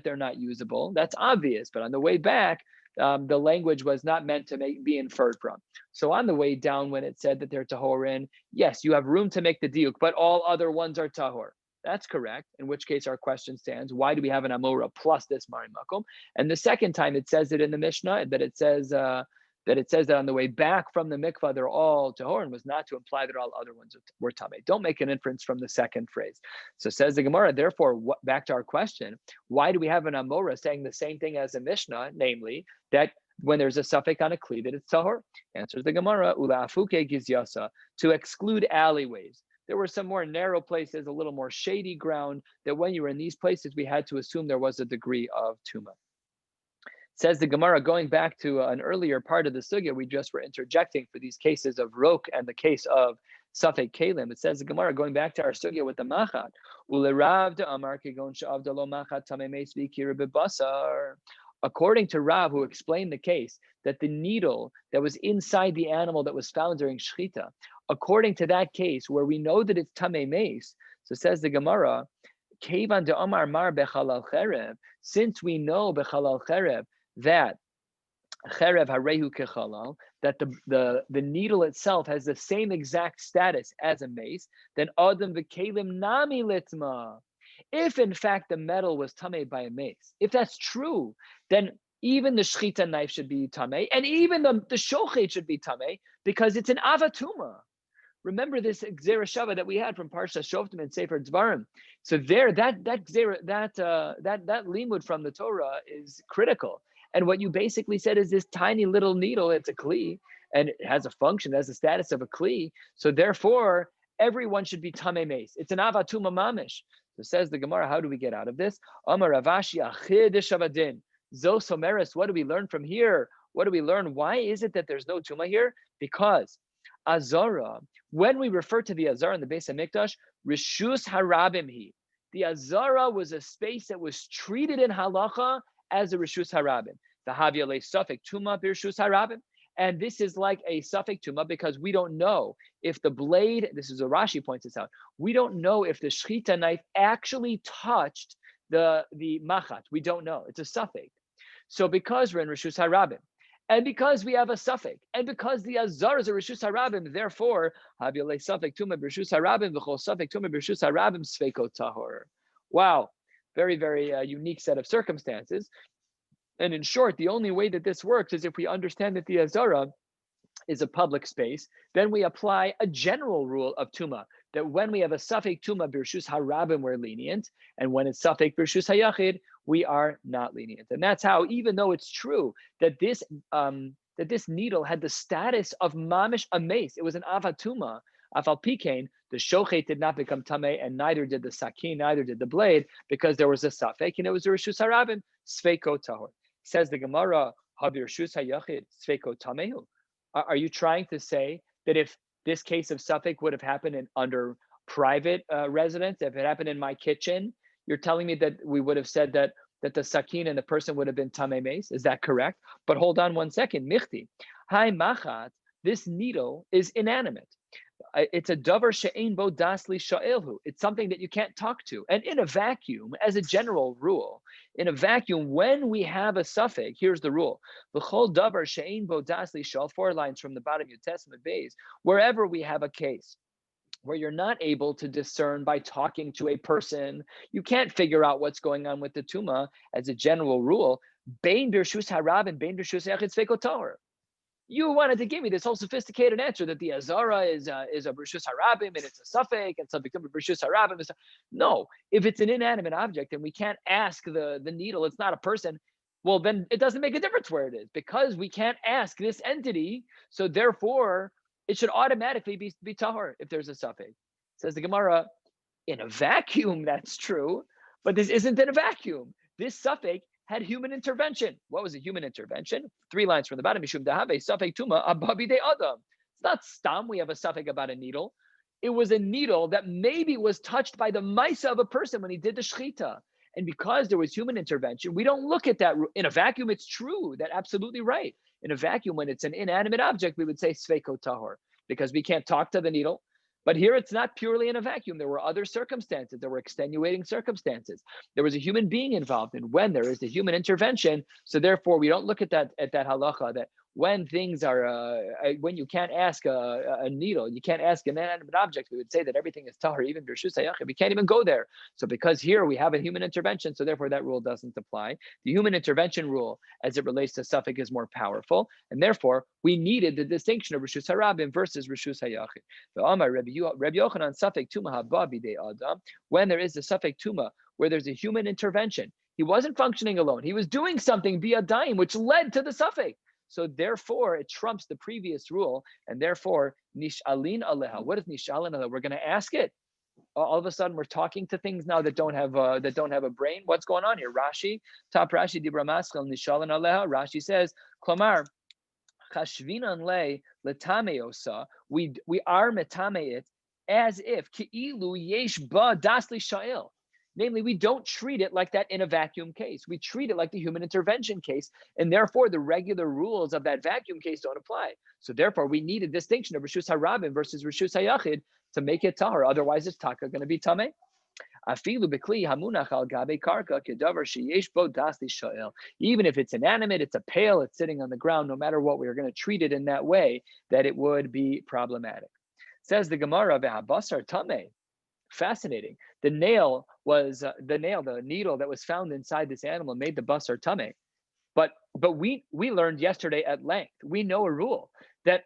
they're not usable. That's obvious. But on the way back, the language was not meant to be inferred from. So on the way down, when it said that they're tahorin, yes, you have room to make the diuk, but all other ones are tahor. That's correct. In which case, our question stands: why do we have an amora plus this marim makom? And the second time it says it in the Mishnah that it says that on the way back from the mikvah they're all tahorin was not to imply that all other ones were tamei. Don't make an inference from the second phrase. So says the Gemara. Therefore, back to our question: why do we have an amora saying the same thing as a Mishnah, namely that when there's a suffix on a kli that it's tahor? Answers the Gemara: ula afuke gizyasa, to exclude alleyways. There were some more narrow places, a little more shady ground, that when you were in these places, we had to assume there was a degree of tuma. Says the Gemara, going back to an earlier part of the sugya, we just were interjecting for these cases of rok and the case of safek kalim. It says the Gemara, going back to our sugya with the machat, ulerav de amar kegon she'avdalo machat tamemes v'ikira bebasar. According to Rav, who explained the case that the needle that was inside the animal that was found during shechita, according to that case where we know that it's tamei meis, so says the Gemara, kevan de amar mar bechalal cherev, since we know bechalal cherev that cherev harehu kechalal, that the needle itself has the same exact status as a mace, then adam v'kelim nami litma. If in fact the metal was tamei by a mace, if that's true, then even the shechita knife should be tamei, and even the shochet should be tamei because it's an avatuma. Remember this gzera shava that we had from Parsha Shoftim and Sefer Dvarim. So there, that limud from the Torah is critical. And what you basically said is this tiny little needle. It's a kli, and it has a function, it has the status of a kli. So therefore, everyone should be tamei meis. It's an avatuma mamish. So says the Gemara, how do we get out of this? Amar Ravashi achid shavadin. Zos Homeris, what do we learn from here? What do we learn? Why is it that there's no tuma here? Because Azara, when we refer to the Azara in the Beis HaMikdash, Rishus Harabim hi. The Azara was a space that was treated in halacha as a Rishus Harabim. The Havyale Suffolk Tuma Birshus Harabim. And this is like a suffix tuma because we don't know if the blade, this is a Rashi points this out, we don't know if the shechita knife actually touched the machat. We don't know. It's a suffix. So because we're in Rishus Harabim, and because we have a suffix, and because the azar is a Rishus Harabim, therefore, Havyale suffix tuma Birshus Harabim, v'chol suffix tuma Birshus Harabim sveiko tahor. Wow, very, very unique set of circumstances. And in short, the only way that this works is if we understand that the Azara is a public space, then we apply a general rule of Tuma, that when we have a Safek Tuma Birshus Harabim, we're lenient, and when it's Safek Birshus Hayachid, we are not lenient. And that's how, even though it's true that this needle had the status of Mamish a mace, it was an Avatuma, Afal Pikain, the Shochet did not become Tameh, and neither did the Sakin, neither did the blade, because there was a Safek, and it was a Rishus Harabim, Sveiko Tahor. Says the Gemara, Habir Shus Hayachid, Sveiko Tamehu. Are you trying to say that if this case of suffix would have happened under private residence, if it happened in my kitchen, you're telling me that we would have said that the sakin and the person would have been tamei meis? Is that correct? But hold on one second. Michti. Hai machat, this needle is inanimate. It's a davar she'ein bo dasli sha'elhu. It's something that you can't talk to. And in a vacuum, as a general rule, in a vacuum, when we have a suffix, here's the rule: v'chol davar she'ein bo dasli sha'el. 4 lines from the bottom of your Testament base. Wherever we have a case where you're not able to discern by talking to a person, you can't figure out what's going on with the tuma. As a general rule, bein birshus harab and bein birshus yachid sveiko tahor. You wanted to give me this whole sophisticated answer that the Azara is a Bershus Harabim and it's a suffix and something to Bershus Harabim. No, if it's an inanimate object and we can't ask the needle, it's not a person, well, then it doesn't make a difference where it is because we can't ask this entity. So therefore, it should automatically be tahor if there's a suffix. Says the Gemara, in a vacuum, that's true, but this isn't in a vacuum. This suffix had human intervention. What was a human intervention? 3 lines from the bottom. Mishum dahave safek tuma ababi de adam. It's not stam. We have a suffix about a needle. It was a needle that maybe was touched by the maisa of a person when he did the shechita. And because there was human intervention, we don't look at that in a vacuum. It's true. That's absolutely right. In a vacuum, when it's an inanimate object, we would say sveko tahor, because we can't talk to the needle. But here it's not purely in a vacuum. There were other circumstances. There were extenuating circumstances. There was a human being involved. And when there is a human intervention, so therefore we don't look at that halacha that when things are, when you can't ask a needle, you can't ask an inanimate object, we would say that everything is tahor, even b'reshus hayachid. We can't even go there. So because here we have a human intervention, so therefore that rule doesn't apply. The human intervention rule, as it relates to suffix, is more powerful, and therefore we needed the distinction of reshus harabim versus reshus hayachid. The Amar Rabbi Yochanan suffix tuma haba bidei adam. When there is a suffix tuma where there's a human intervention, he wasn't functioning alone. He was doing something biyadayim, which led to the suffix. So therefore, it trumps the previous rule, and therefore, nishalin aleha. What is nishalin aleha? We're going to ask it. All of a sudden, we're talking to things now that don't have a brain. What's going on here? Rashi, top Rashi, dibra maschel nishalin aleha. Rashi says, klamar chashvinan le letameosa. We are metameit as if ki'ilu yesh ba dasli sha'il. Namely, we don't treat it like that in a vacuum case. We treat it like the human intervention case, and therefore the regular rules of that vacuum case don't apply. So therefore, we need a distinction of Reshus HaRabim versus Reshus HaYachid to make it tahor. Otherwise, it's taka going to be tameh. Even if it's inanimate, it's a pail, it's sitting on the ground, no matter what, we are going to treat it in that way that it would be problematic. Says the Gemara, Ve'habasar tameh. Fascinating. The needle that was found inside this animal made the basar tameh. But we learned yesterday at length, we know a rule that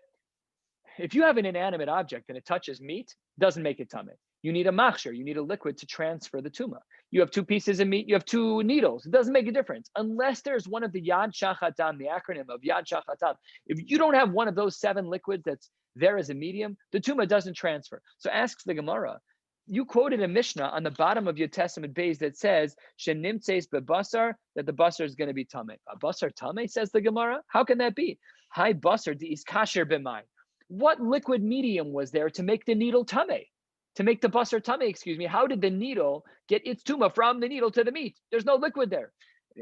if you have an inanimate object and it touches meat, doesn't make it tameh. You need a machshir, you need a liquid to transfer the tuma. You have two pieces of meat, you have two needles. It doesn't make a difference. Unless there's one of the Yad Shachatam, the acronym of Yad Shachatam. If you don't have one of those 7 liquids that's there as a medium, the tuma doesn't transfer. So asks the Gemara, you quoted a Mishnah on the bottom of your Testament base that says "Shenimtzeis bebasar," that the basar is going to be tameh. A basar tameh, says the Gemara. How can that be? Hi basar di is kasher b'may. What liquid medium was there to make the needle tameh? To make the basar tameh? Excuse me. How did the needle get its tuma from the needle to the meat? There's no liquid there.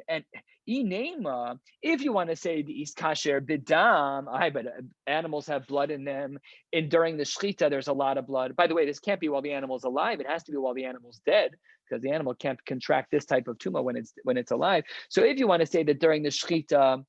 And inema, if you want to say the is kasher bidam, but animals have blood in them, and during the shechita there's a lot of blood. By the way, this can't be while the animal's alive. It has to be while the animal's dead, because the animal can't contract this type of tumor when it's alive. So if you want to say that during the shechita,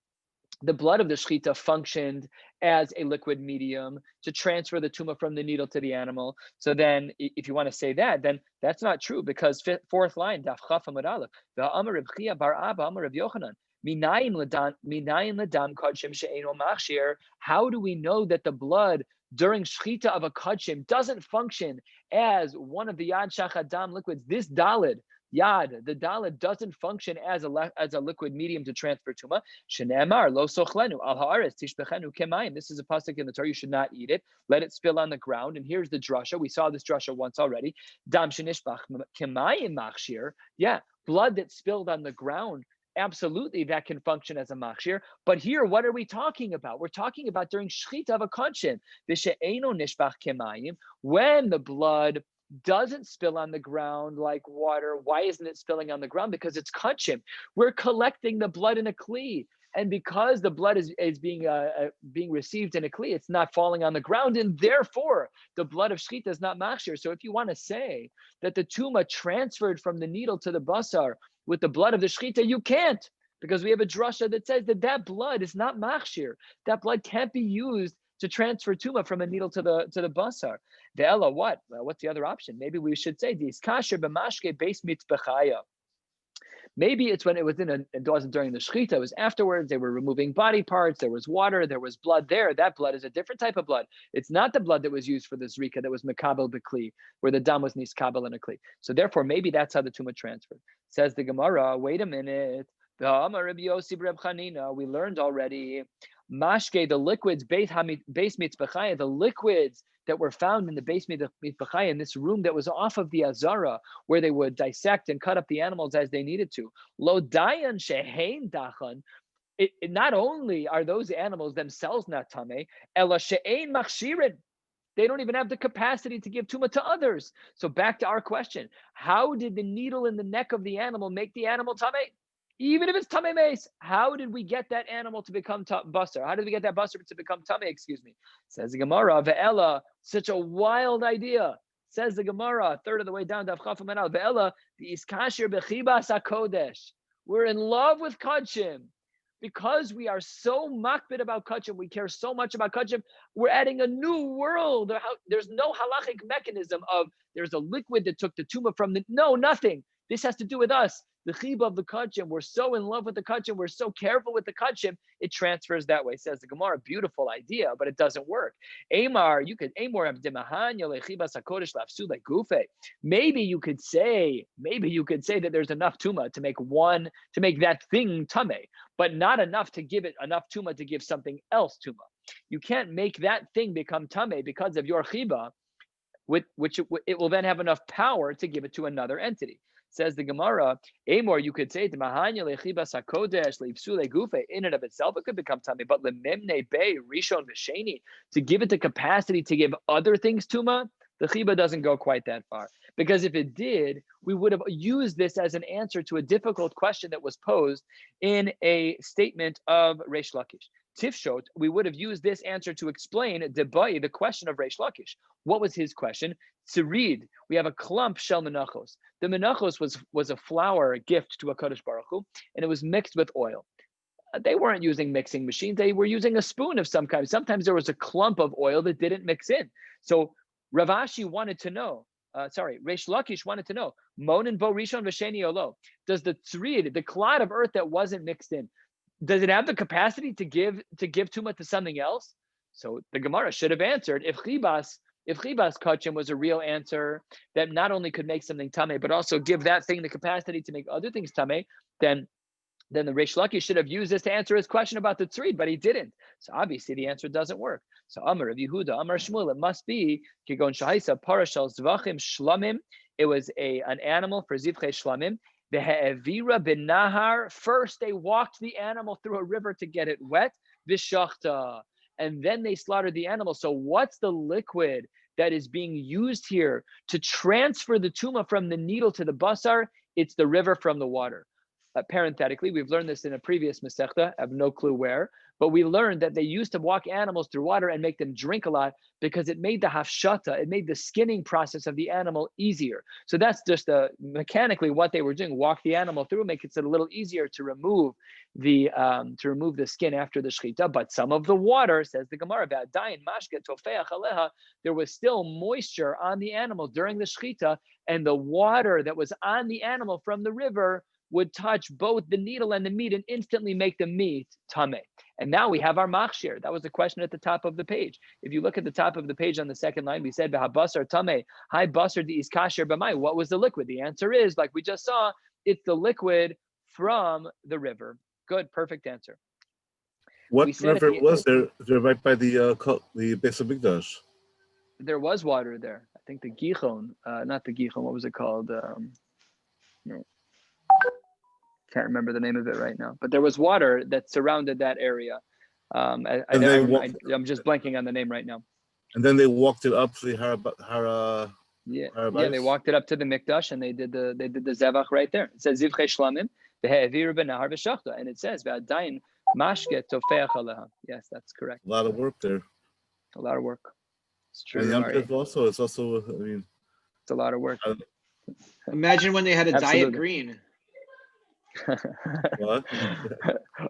the blood of the shechita functioned as a liquid medium to transfer the tumor from the needle to the animal. So then, if you want to say that, then that's not true, because 4th line, Daf Chaf Amud Aleph, V'Amar Reb Chia Bar Abba Amar Reb Yochanan, Minayin ladam kodshim she'eno machshir. How do we know that the blood during shechita of a kodshim doesn't function as one of the Yad Shachadam liquids? This dalid, Yad, the Dalet doesn't function as a liquid medium to transfer tuma. Shene'emar lo sochlenu al haaretz tishbechenu kemayim. This is a pasuk in the Torah. You should not eat it. Let it spill on the ground. And here's the drasha. We saw this drasha once already. Dam shenishbach kemayim machshir. Yeah, blood that spilled on the ground. Absolutely, that can function as a machshir. But here, what are we talking about? We're talking about during shechita of a kodshim. V'she'eno nishbach kemayim, when the blood doesn't spill on the ground like water. Why isn't it spilling on the ground? Because it's kodshim. We're collecting the blood in a kli, and because the blood is being received in a kli, it's not falling on the ground, and therefore the blood of shechita is not machshir. So if you want to say that the tuma transferred from the needle to the basar with the blood of the shechita, you can't, because we have a drasha that says that blood is not machshir. That blood can't be used to transfer tuma from a needle to the basar. The ella, what? Well, what's the other option? Maybe we should say this kasher b'mashke beis mitzbechaya. Maybe it's when it wasn't during the shechita, it was afterwards. They were removing body parts. There was water. There was blood there. That blood is a different type of blood. It's not the blood that was used for the zrika that was mekabel b'kli, where the dam was niskabel in a kli. So therefore, maybe that's how the tuma transferred. Says the Gemara. Wait a minute. We learned already. Mashke, the liquids, beis mitzbechaya, the liquids that were found in the beis mitzbechaya, in this room that was off of the azara, where they would dissect and cut up the animals as they needed to. Lo dayan shehein dachan. Not only are those animals themselves not tameh, ela she'ein machshirin. They don't even have the capacity to give tuma to others. So back to our question: how did the needle in the neck of the animal make the animal tamei? Even if it's tamei mace, how did we get that animal to become basar? How did we get that basar to become tamei? Excuse me. Says the Gemara, ve'ela, such a wild idea. Says the Gemara, a third of the way down, daf chaf menal, ve'ela, the iskashir bechibas hakodesh. We're in love with kachim. Because we are so makbid about kachim, we care so much about kachim, we're adding a new world. There's no halachic mechanism of there's a liquid that took the tumah from the, no, nothing. This has to do with us. The chiba of the kachim, we're so in love with the kachim, we're so careful with the kachim, it transfers that way. Says the Gemara, beautiful idea, but it doesn't work. Amar, you could maybe you could say that there's enough tuma to make that thing tame, but not enough to give it enough tuma to give something else tuma. You can't make that thing become tame because of your chiba, which it will then have enough power to give it to another entity. Says the Gemara, Amor, you could say in and of itself it could become tummy, but lememne be rishon v'sheni, to give it the capacity to give other things tuma, the chiba doesn't go quite that far. Because if it did, we would have used this as an answer to a difficult question that was posed in a statement of Reish Lakish. Tifshot, we would have used this answer to explain the question of Reish Lakish. What was his question? To read, we have a clump shel menachos. The menachos was a flour gift to a Kadosh Baruch Hu, and it was mixed with oil. They weren't using mixing machines. They were using a spoon of some kind. Sometimes there was a clump of oil that didn't mix in. So Rav Ashi wanted to know, Reish Lakish wanted to know, Monin bo rishon v'sheni olo. Does the tzrid, the clod of earth that wasn't mixed in, does it have the capacity to give tuma to something else? So the Gemara should have answered, if chibas kachim was a real answer that not only could make something tameh, but also give that thing the capacity to make other things tameh, then the Reish Lakish should have used this to answer his question about the tzrid, but he didn't. So obviously the answer doesn't work. So Amar of Yehuda, Amar Shmuel, it must be kigon shahaisa parashal zvachim shlamim. It was an animal for zivchei shlamim. The ha'evira bin nahar. First they walked the animal through a river to get it wet. Vishachta. And then they slaughtered the animal. So what's the liquid that is being used here to transfer the tuma from the needle to the basar? It's the river from the water. Parenthetically, we've learned this in a previous Masechta, I have no clue where, but we learned that they used to walk animals through water and make them drink a lot because it made the hafshata, it made the skinning process of the animal easier. So that's just mechanically what they were doing, walk the animal through, make it a little easier to remove the skin after the shechita. But some of the water, says the Gemara, there was still moisture on the animal during the shechita, and the water that was on the animal from the river would touch both the needle and the meat and instantly make the meat tameh. And now we have our machshir. That was the question at the top of the page. If you look at the top of the page on the second line, we said, basar tameh, hi basar di is kasher b'mai. What was the liquid? The answer is, like we just saw, it's the liquid from the river. Good, perfect answer. What river was there? They're right by the Beis Hamikdash. There was water there. I think the Gihon, not the Gihon, what was it called? Can't remember the name of it right now, but there was water that surrounded that area. I'm just blanking on the name right now. And then they walked it up to the Yeah, they walked it up to the Mikdash and they did the zevach right there. It says Zivchei Shlamim ve'ha'evir b'nahar v'shachta, and it says ve'adayin mashke tofeach aleha. Yes, that's correct. A lot of work there. A lot of work. It's true. And Yom Tov also, it's a lot of work. Imagine when they had a diet green. What?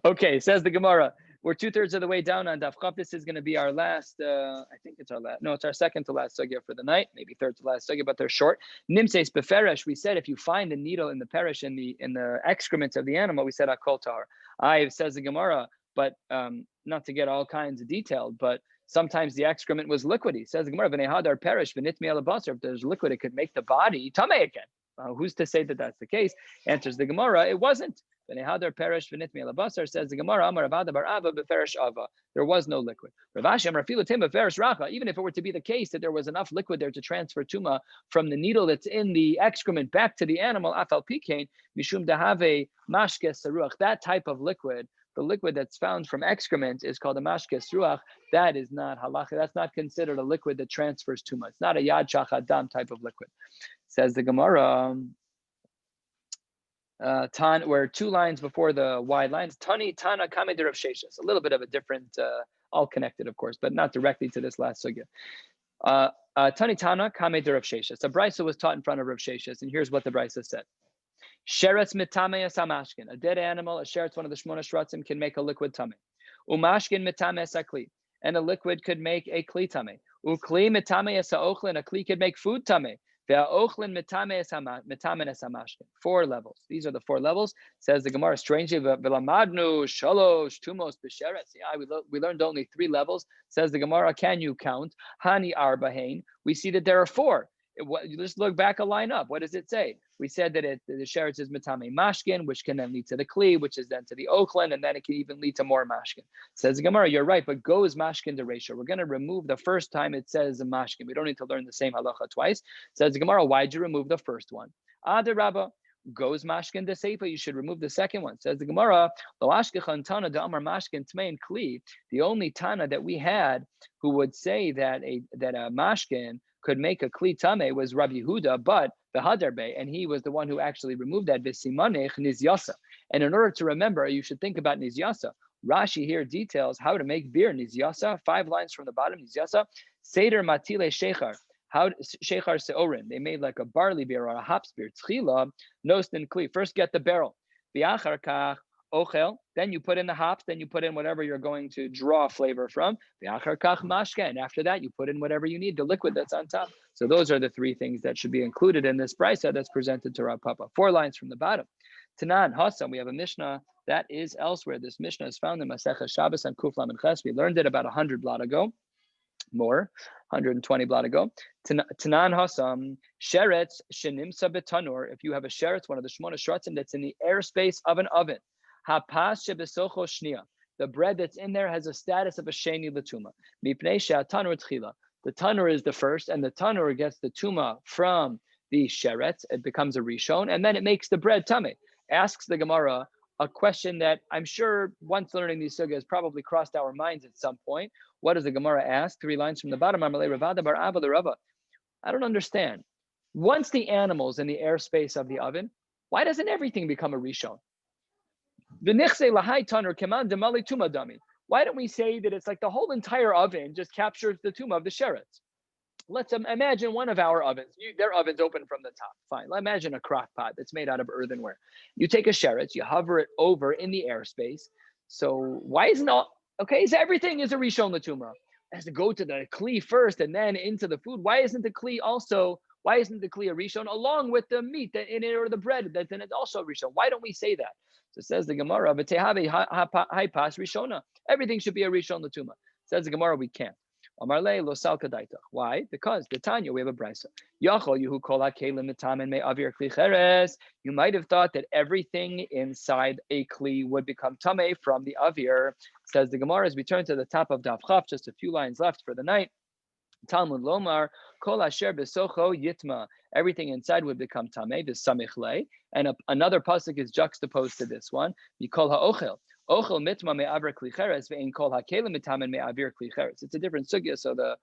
Okay, says the Gemara. We're 2/3 of the way down on Daf Chaf. This is going to be our last. I think it's our last. No, it's our second to last sugya for the night. Maybe third to last sugya, but they're short. Nimseis beferesh. We said if you find a needle in the perish in the excrement of the animal, we said akol tahar. Says the Gemara, but not to get all kinds of detail, but sometimes the excrement was liquidy. Says the Gemara, v'nehadar perish v'nitmi ala basar. If there's liquid, it could make the body tamei again. Who's to say that that's the case? Answers the Gemara, it wasn't. Says the Gemara, Amar Avada Bar Ava Beferish Ava. There was no liquid. Ravashi Amar Filu Tim Beferish Racha. Even if it were to be the case that there was enough liquid there to transfer tuma from the needle that's in the excrement back to the animal, Afal Pikain, Mishum Dahave Mashke Saruach. That type of liquid, the liquid that's found from excrement, is called a Mashke Saruach. That is not halacha. That's not considered a liquid that transfers tuma. It's not a Yad Shachadam type of liquid. Says the Gemara. We're 2 lines before the wide lines. Tani Tana Kameder of Sheshas. A little bit of a different, all connected, of course, but not directly to this last sugya. Tani Tana Kameder of Sheshas. A brisa was taught in front of Rav Sheshas, and here's what the brisa said: Sheretz mitame samashkin. A dead animal, a sheretz, one of the shmona shratzim, can make a liquid tame. Umashkin mitame sakli. And a liquid could make a kli tame. Ukli mitame saochlin. A kli could make food tame. 4 levels. These are the 4 levels. Says the Gemara, strangely, v'lamadnu shalosh tumos b'sheretz. We learned only 3 levels. Says the Gemara, can you count? Hani arbahain. We see that there are 4. Just look back a line up. What does it say? We said that the sheretz is mitame mashkin, which can then lead to the kli, which is then to the ochlin, and then it can even lead to more mashkin. Says the Gemara, you're right, but goes mashkin to ratio. We're going to remove the first time it says mashkin. We don't need to learn the same halacha twice. Says the Gemara, why'd you remove the first one? Adir Rabba, goes mashkin to seifa. You should remove the second one. Says the Gemara, lo ashkechan tana da amar mashkin tmein kli. The only tana that we had who would say that a mashkin could make a kli tame was Rabbi Yehuda, but the Hadarbe, and he was the one who actually removed that b'simanech nizyasa. And in order to remember, you should think about nizyasa. Rashi here details how to make beer nizyasa. 5 lines from the bottom, nizyasa. Seder matile shechar. How shechar seorin. They made like a barley beer or a hops beer. Tchila nostin kli. First get the barrel. V'achar kach ochel, then you put in the hops, then you put in whatever you're going to draw flavor from. And after that, you put in whatever you need, the liquid that's on top. So those are the 3 things that should be included in this brisa that's presented to Rav Papa. 4 lines from the bottom. Tanan Hassam, we have a Mishnah that is elsewhere. This Mishnah is found in Maseches Shabbos and Kuf Lamed Ches. We learned it about 100 blot ago. More, 120 blot ago. Tanan Hassam, sheretz shenimsa betanur. If you have a sheretz, one of the shmona shratzim that's in the airspace of an oven. Hapas shebesocho shnia. The bread that's in there has a status of a sheni latuma. Mipnei she'atanur tchila. The tanur is the first, and the tanur gets the tuma from the sheretz. It becomes a rishon, and then it makes the bread tame. Asks the Gemara a question that I'm sure once learning these sugyas probably crossed our minds at some point. What does the Gemara ask? 3 lines from the bottom. Amalei Ravada bar Abba the Rava. I don't understand. Once the animal's in the airspace of the oven, why doesn't everything become a rishon? Why don't we say that it's like the whole entire oven just captures the tumah of the sheretz? Let's imagine one of our ovens. Their oven's open from the top. Fine. Imagine a crock pot that's made out of earthenware. You take a sheretz, you hover it over in the airspace. So why isn't so everything is a rishon l'tumah. It has to go to the kli first and then into the food. Why isn't the kli a rishon along with the meat that in it or the bread that's in it also a rishon? Why don't we say that? So says the Gemara, everything should be a rishon l'tumah. Says the Gemara, we can't. Amarle lo sal kadaita. Why? Because the Tanya, we have a brisa. Yachol yehu kol hakelim mitamen me avir kli cheres. You might have thought that everything inside a kli would become tameh from the avir. Says the Gemara, as we turn to the top of Daf Chaf, just a few lines left for the night. Talmud Lomar, Kol Asher Besocho Yitma. Everything inside would become Tameh, the Samichle. And another pasuk is juxtaposed to this one. Mikol HaOchel. Ochel Mitma Me'avir Klicheres, Ve'in Kol HaKelim Mitamen Me'avir Klicheres. It's a different sugya, so the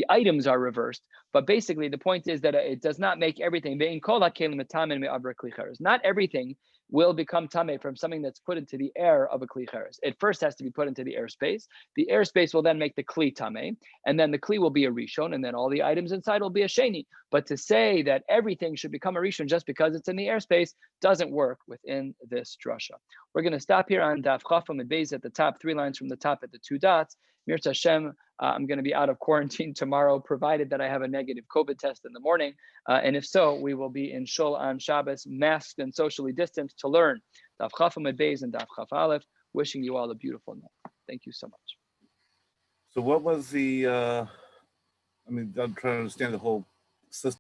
items are reversed. But basically, the point is that it does not make everything. Ve'in Kol HaKelim Mitamen Me'avir Klicheres. Not everything will become tameh from something that's put into the air of a kli cheres. It first has to be put into the airspace. The airspace will then make the kli tameh, and then the kli will be a rishon, and then all the items inside will be a sheni. But to say that everything should become a rishon just because it's in the airspace doesn't work within this drasha. We're going to stop here on Daf Chafam and Beis at the top, 3 lines from the top at the 2 dots. Mirza Hashem, I'm going to be out of quarantine tomorrow, provided that I have a negative COVID test in the morning. And if so, we will be in Shul on Shabbos, masked and socially distanced to learn Daf Chafam and Beis and Daf Chaf Aleph. Wishing you all a beautiful night. Thank you so much. So what was the, I'm trying to understand the whole system.